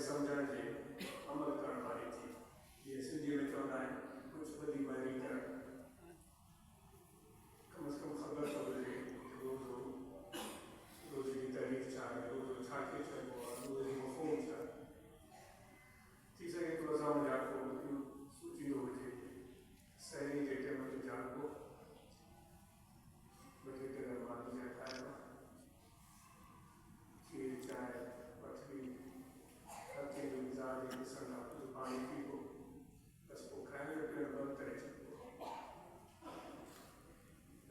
समझण जे अमल करण वारी थी। ये सिंधी में चवंदा आहिनि कुझु वॾी वरी करण, कम से कम ख़बर तो हुजे रोज़ रोज़ जी तारीख़ छा आहे, रोज़ छा खे चइबो आहे, रोज़ जो मफ़हूम छा थी सघे थो असां वटि जाॻो सूचींदो हुजे। सहेली जे टाइम ते जाॻो ॿ टे करे माण्हू जा ठाहियो, खीर चांहि पथरी हर चीज़ मिज़ाज ॾिसण खां पोइ पाणी पीबो, बसि पोइ खाइण पीअण बंदि करे छॾिबो।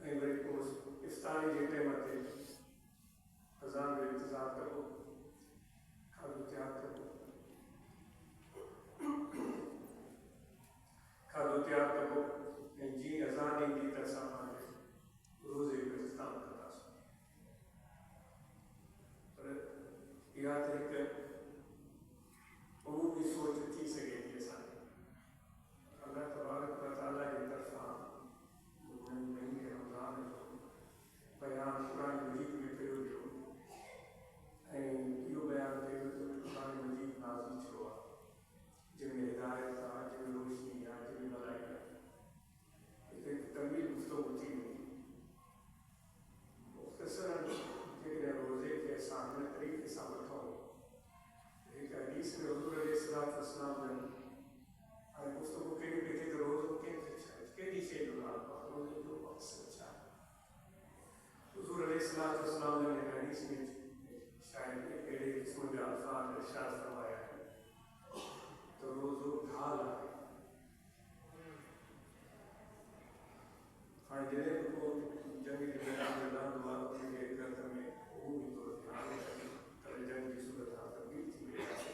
ऐं वरी पोइ इफ़्तारी जे टाइम ते अज़ान जो इंतज़ारु कबो, खाधो तयारु कबो, खाधो तयारु कबो ऐं जीअं अज़ान ईंदी त असां पंहिंजे रोज़े जो इख़्तिताम कंदासीं। पर इहा त हिकु उमूमी सोच थी सघे थी असांखे। अलाह तबारक व तआला जे तरफ़ां महीने रमज़ान जो बयानु क़ुरान मजीद में कयो वियो ऐं इहो बयानु कयो त क़ुरान मजीद नाज़िल थियो आहे, जंहिंमें हिदायत आहे, जंहिंमें रोशनी आहे, जंहिंमें भलाई आहे। हिते तमीर गुफ़्तगू थी वेंदी मुख़्तसरन। जेकॾहिं रोज़े खे असां हिन तरीक़े सां वठूं, हिकु हदीस में हुज़ूर अलैहिस्सलातु वस्सलाम हाणे गुफ़्तगू कहिड़ी पई थिए त रोज़ो कंहिंखे कहिड़ी शइ जो नालो आहे, रोज़े जो मक़सदु छा आहे। हुज़ूर अलैहिस्सलातु वस्सलाम ने हदीस में शायदि अहिड़े क़िस्म जा अल्फाज़ इरशाद फरमाया आहिनि त रोज़ो ढाल आहे। हाणे जॾहिं बि को जंग जे मैदान में लहंदो आहे उनजे ग्रंथ में उमूमी तौर ते हाणे त जंग जी सूरत हाल तब्दील थी वई आहे,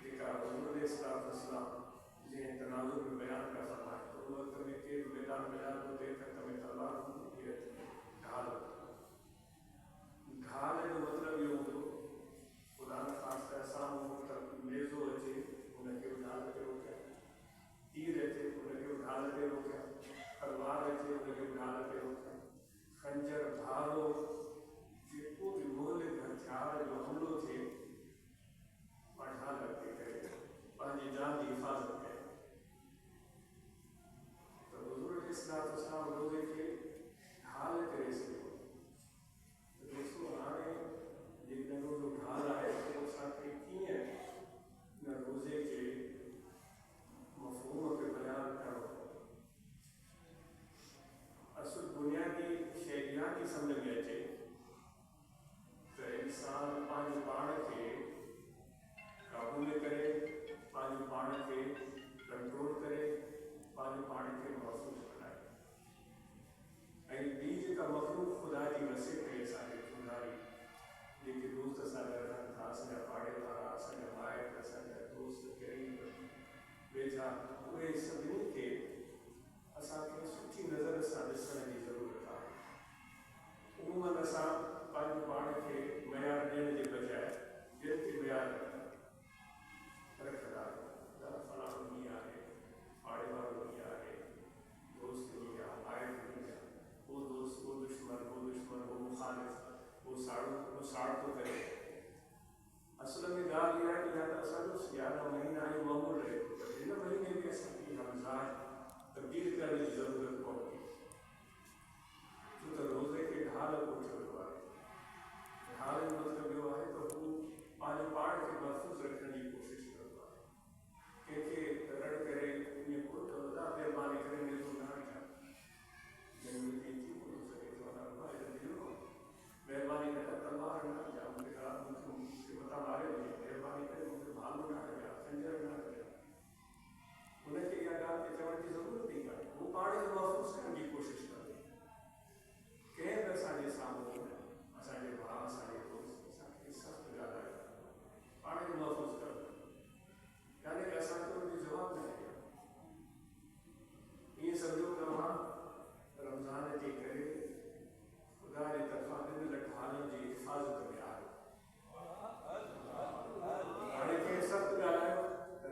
जेका हुज़ूर अलैहिस्सलातु वस्सलाम जंहिं तनाज़ुर में बयानु पिया फरमाए त उन वक़्त में केरु मैदान में लहंदो तंहिं हथ में तलवार हूंदी, ढाल। ढाल जो मतिलबु इहो हूंदो ख़ुदा न ख़ासिता साम्हूं त नेज़ो अचे उनखे ढाल ते रोकिया, तीर अचे उनखे ढाल ते रोकिया, तलवार अचे उनखे ढाल ते रोकिया, खंजर भालो जेको बि मुहलिक हथियार जो हमिलो थिए मां ढाल अॻिते करे पंहिंजी जान जी हिफ़ाज़त कए। त हुज़ूर अलैहिस्सलातु वस्सलाम रोज़े खे ढाल करे सघियो। त दोस्तो हाणे जेकॾहिं रोज़ो ढाल आहे त असांखे कीअं हिन रोज़े जे मफ़हूम खे बयानु करणो। असुल बुनियादी शइ इहा थी सम्झ में अचे त इंसान पंहिंजे पाण खे काबू में करे, पंहिंजे पाण खे कंट्रोल करे, पंहिंजे पाण खे महफ़ूज़ बनाए। ऐं ॿी जेका मख़लूक़ ख़ुदा जी वसे कई असांखे खुदाई, जेके दोस्त असां गॾु रहनि था, असांजा पाड़े वारा, असांजा माइट, असांजा दोस्त क़रीब वेझा, उहे सभिनी खे असांखे सुठी नज़र सां ॾिसण जी ज़रूरत आहे। उमूमन असां पंहिंजे पाण खे मयार ॾियण जे बजाए ॿियनि खे मयार रखंदा आहियूं। फलाणो हीअं आहे, पाड़े वारो हीअं आहे, दोस्त हीअं आहे, माइट हीअं आहे, उहो दोस्त, उहो दुश्मन, उहो मुखालिफ़, उहो साड़ थो करे। असल में ॻाल्हि इहा आहे कि या त असांजो सियारा महीना इहो मामूल रहे थो, पर हिन महीने में असांखे इहा मिज़ाज तब्दील करण जी ज़रूरत पवंदी, छो त रोज़े खे ढाल कोठियो वियो आहे। ढाल जो मतिलबु इहो आहे त हू पंहिंजे पाण खे महफ़ूज़ रखण जी कोशिशि कंदो आहे। कंहिंखे रड़ करे ईअं कोन चवंदो आहे महिरबानी करे नेज़ो न हटाए, जंहिंमें कंहिंजी कोन सघे थो महिरबानी करे तलवार न हटाए, मूंखे मथां मारे वञे, महिरबानी करे मूंखे भालो न हटाए, खंजर न हटाए। उनखे इहा ॻाल्हि ते चवण जी ज़रूरत ई कान्हे, हू पाण खे महफ़ूज़ करण जी कोशिशि कंदो। कंहिं बि असांजे साम्हूं असांजे भाउ, असांजे दोस्त असांखे सख़्तु ॻाल्हाए पाण खे महफ़ूज़ कंदो, यानी कि असांखे उनजो जवाबु न ॾियो। ईअं सम्झो त मां रमज़ान जे करे ख़ुदा जे तरफ़ां ॾिनल ढालनि जी हिफ़ाज़त में आहियो। हाणे कंहिं सख़्तु ॻाल्हायो त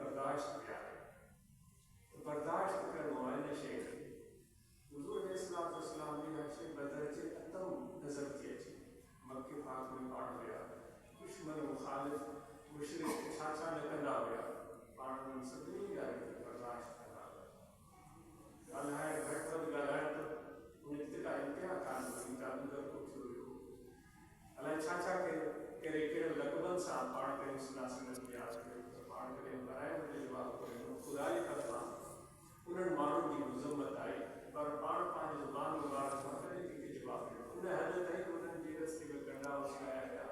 बर्दाश्त किया तो बर्दाश्त करणो हिन शइ खे हुज़ूर अलैहिस्सलाम जी शइ बदरजे अतम नज़र थी अचे। मक्के पाक में पाण हुया दुश्मन मुखालिफ़ मुशरिक छा छा न कंदा हुया, पाण उन्हनि सभिनी ॻाल्हियुनि खे बर्दाश्त कंदा हुया। ॻाल्हाइण घटि वधि ॻाल्हाइण त उन ते का इंतिहा कान हुई, का अंदरि कुझु हुयो, अलाए छा छा कहिड़े कहिड़े लक़बनि सां पाण खे मुस्लिम यादि कयो त पाण खे बराइण जो जवाबु ॾिनो। ख़ुदा जी तरफ़ां उन्हनि माण्हुनि जी मुज़म्मत आई, पर पाण पंहिंजी ज़ुबान मुबारक सां कॾहिं कंहिंखे जवाबु ॾिनो। उन हद ताईं उन्हनि जे रस्ते में कंडा वसाया